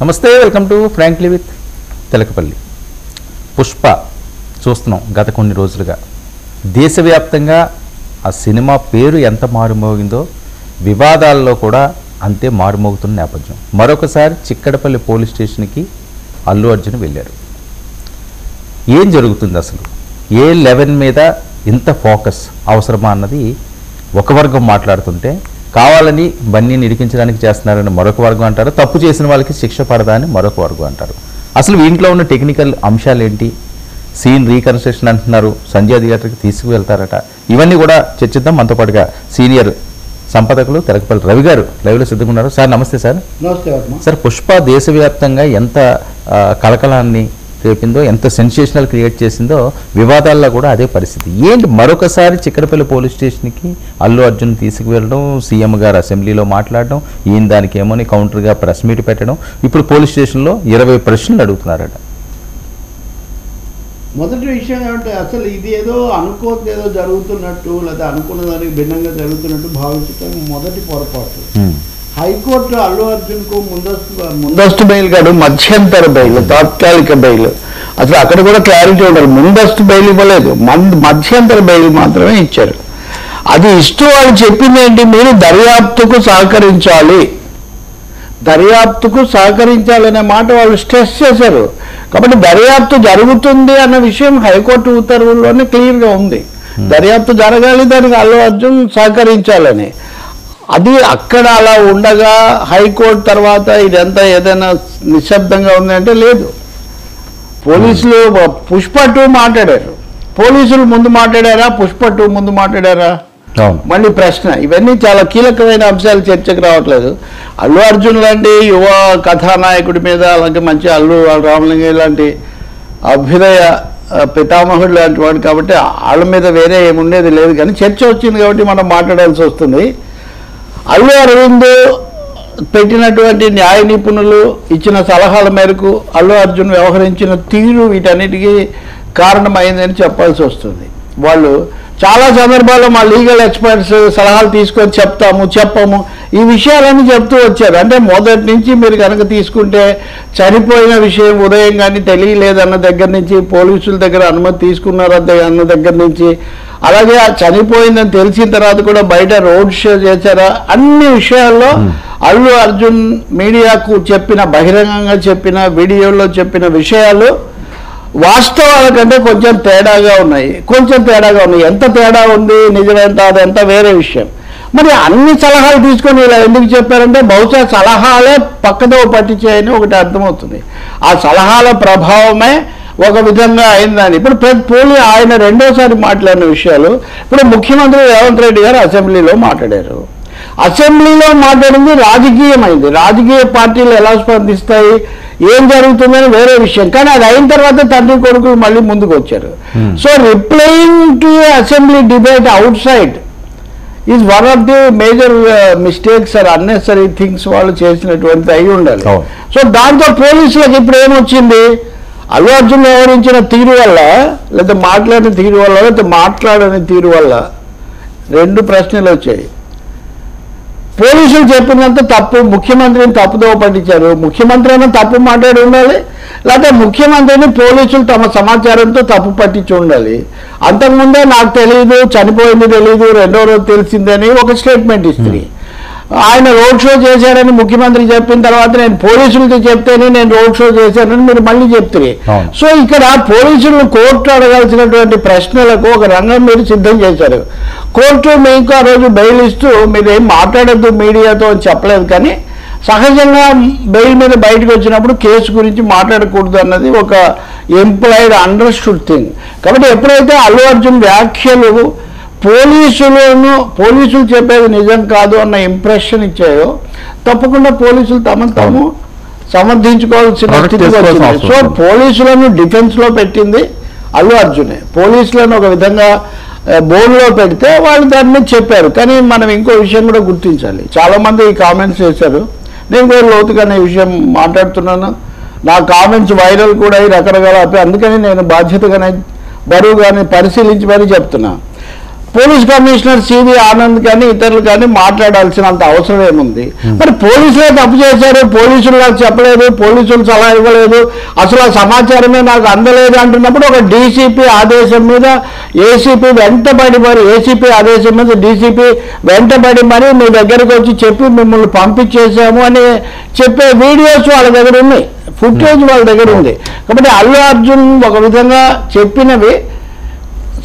నమస్తే, welcome to frankly with Telakapalli. Pushpa చూస్తున్నాం గత కొన్ని రోజులుగా. దేశవ్యాప్తంగా ఆ సినిమా పేరు ఎంత మారుమోగిందో వివాదాల్లో కూడా అంతే మారుమోగుతున్న నేపథ్యం. మరొకసారి చిక్కడపల్లి పోలీస్ స్టేషన్కి అల్లు అర్జున్ వెళ్ళారు. ఏం జరుగుతుంది అసలు? ఏ లెవెల్ మీద ఇంత ఫోకస్ అవసరమా అన్నది ఒక వర్గం మాట్లాడుతుంటే, కావాలని బన్నీని ఇరికించడానికి చేస్తున్నారని మరొక వర్గం అంటారు, తప్పు చేసిన వాళ్ళకి శిక్ష పడదా అని మరొక వర్గం అంటారు. అసలు ఇంట్లో ఉన్న టెక్నికల్ అంశాలు ఏంటి? సీన్ రీకన్స్ట్రక్షన్ అంటున్నారు, సంజయ్ థియేటర్కి తీసుకువెళ్తారట. ఇవన్నీ కూడా చర్చిద్దాం. మనతో పాటుగా సీనియర్ సంపాదకులు తెలకపల్లి రవి గారు లైవ్లో సిద్ధంగా ఉన్నారు. సార్ నమస్తే. సార్ నమస్తే. సార్, పుష్ప దేశవ్యాప్తంగా ఎంత కలకలాన్ని రేపిందో, ఎంత సెన్సేషనల్ క్రియేట్ చేసిందో, వివాదాల్లో కూడా అదే పరిస్థితి. ఏంటి మరొకసారి చిక్కడపల్లి పోలీస్ స్టేషన్కి అల్లు అర్జున్ తీసుకువెళ్ళడం, సీఎం గారు అసెంబ్లీలో మాట్లాడడం, ఈయన దానికి ఏమోని కౌంటర్గా ప్రెస్ మీట్ పెట్టడం, ఇప్పుడు పోలీస్ స్టేషన్లో 20 ప్రశ్నలు అడుగుతున్నారట. మొదటి విషయం ఏమంటే, అసలు ఇది ఏదో అనుకోని ఏదో జరుగుతున్నట్టు లేదా అనుకున్న దానికి భిన్నంగా జరుగుతున్నట్టు భావించడం మొదటి పొరపాటు. హైకోర్టు అల్లు అర్జున్కు ముందస్తు బెయిల్ కాదు, మధ్యంతర బెయిల్, తాత్కాలిక బెయిల్. అసలు అక్కడ కూడా క్లారిటీ ఉండాలి. ముందస్తు బెయిల్ ఇవ్వలేదు, మధ్యంతర బెయిల్ మాత్రమే ఇచ్చారు. అది ఇస్తూ వాళ్ళు చెప్పింది ఏంటి, మీరు దర్యాప్తుకు సహకరించాలనే మాట వాళ్ళు స్ట్రెస్ చేశారు. కాబట్టి దర్యాప్తు జరుగుతుంది అన్న విషయం హైకోర్టు ఉత్తర్వుల్లోనే క్లియర్గా ఉంది. దర్యాప్తు జరగాలి, దానికి అల్లు అర్జున్ సహకరించాలని. అది అక్కడ అలా ఉండగా హైకోర్టు తర్వాత ఇదంతా ఏదైనా నిశ్శబ్దంగా ఉందంటే లేదు. పోలీసులు పుష్ప 2 మాట్లాడారు, పోలీసులు ముందు మాట్లాడారా, పుష్ప 2 ముందు మాట్లాడారా? మళ్ళీ ప్రశ్న. ఇవన్నీ చాలా కీలకమైన అంశాలు చర్చకు రావట్లేదు. అల్లు అర్జున్ లాంటి యువ కథానాయకుడి మీద, అలాగే మంచి అల్లు రామలింగయ్య లాంటి అభ్యుదయ పితామహుడు లాంటి వాడు కాబట్టి వాళ్ళ మీద వేరే ఏముండేది లేదు. కానీ చర్చ వచ్చింది కాబట్టి మనం మాట్లాడాల్సి వస్తుంది. అల్లు అరవింద్ పెట్టినటువంటి న్యాయ నిపుణులు ఇచ్చిన సలహాల మేరకు అల్లు అర్జున్ వ్యవహరించిన తీరు వీటన్నిటికీ కారణమైందని చెప్పాల్సి వస్తుంది. వాళ్ళు చాలా సందర్భాల్లో మా లీగల్ ఎక్స్పర్ట్స్ సలహాలు తీసుకొని చెప్పము ఈ విషయాలన్నీ చెప్తూ వచ్చారు. అంటే మొదటి నుంచి మీరు కనుక తీసుకుంటే, చనిపోయిన విషయం ఉదయం కానీ తెలియలేదన్న దగ్గర నుంచి, పోలీసుల దగ్గర అనుమతి తీసుకున్నారన్న దగ్గర నుంచి, అలాగే చనిపోయిందని తెలిసిన తర్వాత కూడా బయట రోడ్ షో చేశారా, అన్ని విషయాల్లో అల్లు అర్జున్ మీడియాకు చెప్పిన, బహిరంగంగా చెప్పిన, వీడియోలో చెప్పిన విషయాలు వాస్తవాల కంటే కొంచెం తేడాగా ఉన్నాయి. ఎంత తేడా ఉంది, నిజమేంత అదంతా వేరే విషయం. మరి అన్ని సలహాలు తీసుకొని ఇలా ఎందుకు చెప్పారంటే, బహుశా సలహాలే పక్కదో పట్టించాయని ఒకటి అర్థమవుతుంది. ఆ సలహాల ప్రభావమే ఒక విధంగా అయిందని. ఇప్పుడు ఆయన రెండోసారి మాట్లాడిన విషయాలు, ఇప్పుడు ముఖ్యమంత్రి రేవంత్ రెడ్డి గారు అసెంబ్లీలో మాట్లాడారు. అసెంబ్లీలో మాట్లాడింది రాజకీయమైంది. రాజకీయ పార్టీలు ఎలా స్పందిస్తాయి, ఏం జరుగుతుందని వేరే విషయం. కానీ అది అయిన తర్వాత తండ్రి కొడుకులు మళ్ళీ ముందుకు వచ్చారు. So replying to assembly debate outside is one of the major mistakes or unnecessary things వాళ్ళు చేసినటువంటి అయి ఉండాలి. సో దాంతో పోలీసులకు ఇప్పుడు ఏమొచ్చింది, అల్లు అర్జున్ వ్యవహరించిన తీరు వల్ల, లేదా మాట్లాడిన తీరు వల్ల, లేకపోతే మాట్లాడని తీరు వల్ల 2 ప్రశ్నలు వచ్చాయి. పోలీసులు చెప్పినంత తప్పు, ముఖ్యమంత్రిని తప్పుదోవ పట్టించారు. ముఖ్యమంత్రి అయినా తప్పు మాట్లాడి ఉండాలి, లేకపోతే ముఖ్యమంత్రిని పోలీసులు తమ సమాచారంతో తప్పు పట్టించి ఉండాలి. అంతకుముందే నాకు తెలియదు, చనిపోయింది తెలియదు, రెండో రోజు తెలిసిందని ఒక స్టేట్మెంట్ ఇస్తుంది. ఆయన రోడ్ షో చేశారని ముఖ్యమంత్రి చెప్పిన తర్వాత నేను పోలీసులతో చెప్తేనే నేను రోడ్ షో చేశానని మీరు మళ్ళీ చెప్తారు. సో ఇక్కడ పోలీసులను కోర్టు అడగాల్సినటువంటి ప్రశ్నలకు ఒక రంగం మీరు సిద్ధం చేశారు. కోర్టు మీకు ఆ రోజు బెయిల్ ఇస్తూ మీరేం మాట్లాడద్దు మీడియాతో అని చెప్పలేదు. కానీ సహజంగా బెయిల్ మీద బయటకు వచ్చినప్పుడు కేసు గురించి మాట్లాడకూడదు అన్నది ఒక ఎంప్లాయిడ్ అండర్స్టూడ్ థింగ్. కాబట్టి ఎప్పుడైతే అల్లు అర్జున్ వ్యాఖ్యలు పోలీసులు చెప్పేది నిజం కాదు అన్న ఇంప్రెషన్ ఇచ్చాయో, తప్పకుండా పోలీసులు తాము సమర్థించుకోవాల్సిన స్థితికి వచ్చింది. సో పోలీసులను డిఫెన్స్లో పెట్టింది అల్లు అర్జునే. పోలీసులను ఒక విధంగా బోర్డులో పెడితే వాళ్ళు దాని మీద చెప్పారు. కానీ మనం ఇంకో విషయం కూడా గుర్తించాలి. చాలామంది ఈ కామెంట్స్ చేశారు. నేను కూడా లోతుగానే ఈ విషయం మాట్లాడుతున్నాను. నా కామెంట్స్ వైరల్ కూడా రకరకాల, అందుకని నేను బాధ్యతగానే బరువుగానే పరిశీలించి మరీ చెప్తున్నా. పోలీస్ కమిషనర్ సివి ఆనంద్ కానీ ఇతరులు కానీ మాట్లాడాల్సినంత అవసరం ఏముంది? మరి పోలీసులే తప్పు చేశారు, పోలీసులు నాకు చెప్పలేదు, పోలీసులు సలహా ఇవ్వలేదు, అసలు ఆ సమాచారమే నాకు అందలేదు అంటున్నప్పుడు ఒక డీసీపీ ఆదేశం మీద ఏసీపీ వెంటబడి మరి ఏసీపీ ఆదేశం మీద డీసీపీ వెంటబడి మరి మీ దగ్గరకు వచ్చి చెప్పి మిమ్మల్ని పంపించేసాము అని చెప్పే వీడియోస్ వాళ్ళ దగ్గర ఉన్నాయి, ఫుటేజ్ వాళ్ళ దగ్గర ఉంది. కాబట్టి అల్లు అర్జున్ ఒక విధంగా చెప్పినవి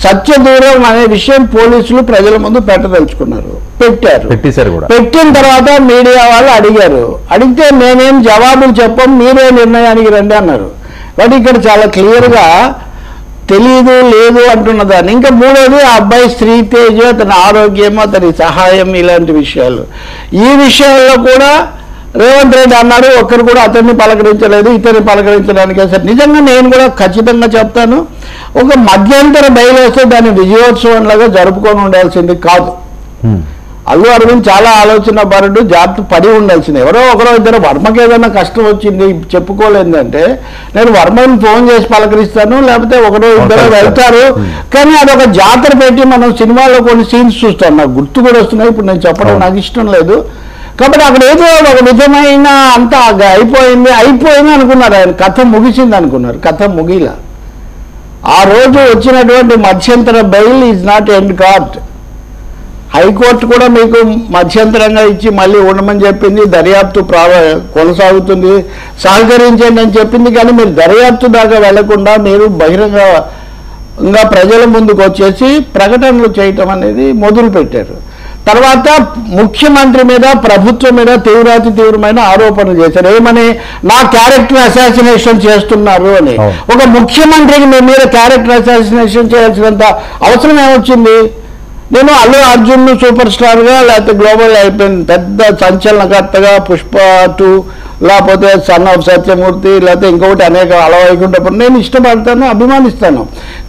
సత్య దూరం అనే విషయం పోలీసులు ప్రజల ముందు పెట్టదలుచుకున్నారు, పెట్టేశారు కూడా. పెట్టిన తర్వాత మీడియా వాళ్ళు అడిగితే మేమేం జవాబులు చెప్పం, మీరే నిర్ణయానికి రండి అన్నారు. బట్ ఇక్కడ చాలా క్లియర్గా తెలీదు లేదు అంటున్నదాన్ని. ఇంకా మూడోది ఆ అబ్బాయి శ్రీతేజ్, అతని ఆరోగ్యం, అతని సహాయం, ఇలాంటి విషయాలు. ఈ విషయాల్లో కూడా రేవంత్ రెడ్డి అన్నాడు ఒక్కరు కూడా అతన్ని పలకరించలేదు, ఇతన్ని పలకరించడానికి. సార్ నిజంగా నేను కూడా ఖచ్చితంగా చెప్తాను, ఒక మధ్యంతర బయలు వస్తే దాన్ని విజయోత్సవంలాగా జరుపుకొని ఉండాల్సింది కాదు. అల్లు అరవింద్ చాలా ఆలోచన పరుడు, జాగ్రత్త పడి ఉండాల్సింది. ఎవరో ఒకరో ఇద్దరు వర్మకి ఏదైనా కష్టం వచ్చింది చెప్పుకోలేదంటే నేను వర్మని ఫోన్ చేసి పలకరిస్తాను, లేకపోతే ఒకరో ఇద్దరు వెళ్తారు. కానీ అదొక జాతర పెట్టి మనం సినిమాలో కొన్ని సీన్స్ చూస్తాం, నాకు గుర్తు కూడా వస్తున్నాయి, ఇప్పుడు నేను చెప్పడం నాకు ఇష్టం లేదు. కాబట్టి అక్కడ ఏదో ఒక విధమైన అంతా అయిపోయింది అనుకున్నారు, ఆయన కథ ముగిసింది అనుకున్నారు, కథ ముగిలా. ఆ రోజు వచ్చినటువంటి మధ్యంతర bail is not end card. High court కూడా మీకు మధ్యంతరంగా ఇచ్చి మళ్ళీ ఉండమని చెప్పింది, దర్యాప్తు కొనసాగుతుంది, సహకరించండి అని చెప్పింది. కానీ మీరు దర్యాప్తు దాకా వెళ్లకుండా మీరు బహిరంగంగా ప్రజల ముందుకు వచ్చేసి ప్రకటనలు చేయటం అనేది మొదలుపెట్టారు. తర్వాత ముఖ్యమంత్రి మీద ప్రభుత్వం మీద తీవ్రమైన ఆరోపణలు చేశారు. ఏమని? నా క్యారెక్టర్ అసాసినేషన్ చేస్తున్నారు అని. ఒక ముఖ్యమంత్రికి మీ మీద క్యారెక్టర్ అసాసినేషన్ చేయాల్సినంత అవసరం ఏమొచ్చింది? నేను అల్లు అర్జున్ సూపర్ స్టార్గా లేకపోతే గ్లోబల్ అయిపోయింది పెద్ద సంచలనకర్తగా పుష్ప 2 లేకపోతే సన్ ఆఫ్ సత్యమూర్తి లేకపోతే ఇంకొకటి అనేక అలవైకుంఠపురం నేను ఇష్టపడతాను, అభిమానిస్తాను.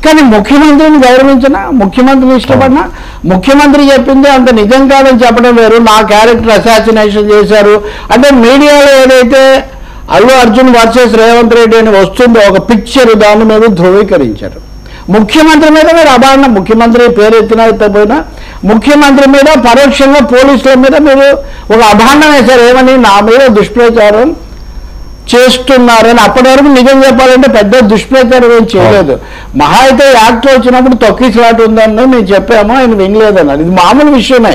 కానీ ముఖ్యమంత్రిని గౌరవించిన, ముఖ్యమంత్రిని ఇష్టపడినా, ముఖ్యమంత్రి చెప్పింది అంత నిజం కాదని చెప్పడం వేరు. నా క్యారెక్టర్ అసాసినేషన్ చేశారు అంటే మీడియాలో ఏదైతే అల్లు అర్జున్ వర్సెస్ రేవంత్ రెడ్డి అని వస్తుందో ఒక పిక్చర్, దాని మీద ధృవీకరించారు. ముఖ్యమంత్రి మీద మీరు అభాండం, ముఖ్యమంత్రి పేరు ఎత్తినా ఎత్తపోయినా ముఖ్యమంత్రి మీద పరోక్షంగా పోలీసుల మీద మీరు ఒక అభాండం వేశారు. ఏమని? నా మీద దుష్ప్రచారం చేస్తున్నారని. అప్పటి వరకు నిజం చెప్పాలంటే పెద్ద దుష్ప్రచారం ఏం చేయలేదు. మహా అయితే యాక్టర్ వచ్చినప్పుడు తొక్కిసలాట ఉందని మేము చెప్పాము, ఆయన వినలేదన్నారు. ఇది మామూలు విషయమే.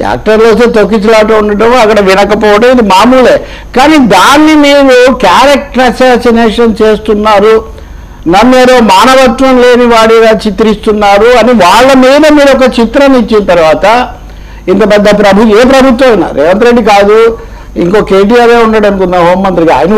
యాక్టర్లు వస్తే తొక్కిసలాట ఉండటం, అక్కడ వినకపోవడం ఇది మామూలే. కానీ దాన్ని మీరు క్యారెక్టర్ అసాసినేషన్ చేస్తున్నారు, నన్నేదో మానవత్వం లేని వాడిగా చిత్రిస్తున్నారు అని వాళ్ళ మీద మీరు ఒక చిత్రం ఇచ్చిన తర్వాత ఇంత పెద్ద ఏ ప్రభుత్వం అయినా, రేవంత్ రెడ్డి కాదు ఇంకో కేటీఆర్ ఉన్నాడు అనుకున్నా హోంమంత్రిగా, ఆయన